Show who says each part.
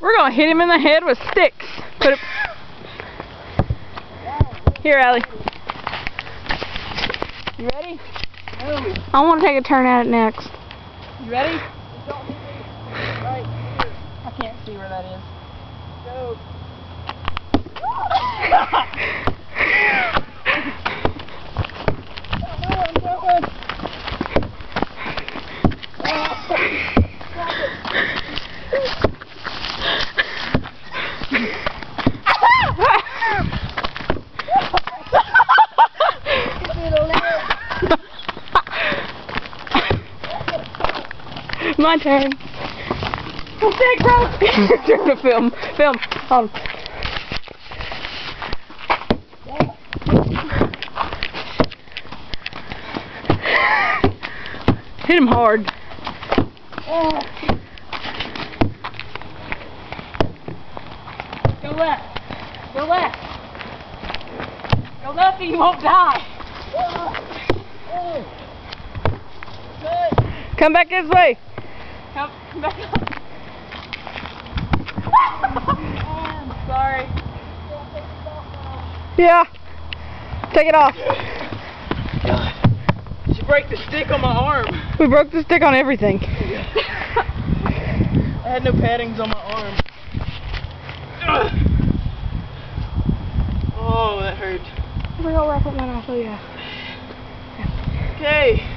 Speaker 1: We're gonna hit him in the head with sticks. Put it. Here, Allie. You ready?
Speaker 2: No.
Speaker 1: I want to take a turn at it next.
Speaker 2: You ready? Right here. I can't see where that is. Go.
Speaker 1: My turn.
Speaker 2: The stick broke.
Speaker 1: Your turn to film. Film. Hold on. Hit him hard.
Speaker 2: Go left. Go left. Go left or you won't die.
Speaker 1: Come back this way.
Speaker 2: Come back up. Sorry.
Speaker 1: Yeah. Take it off.
Speaker 2: God. She broke the stick on my arm.
Speaker 1: We broke the stick on everything.
Speaker 2: I had no paddings on my arm. Oh, that hurt.
Speaker 1: I forgot where I put mine. I'll show you.
Speaker 2: Okay.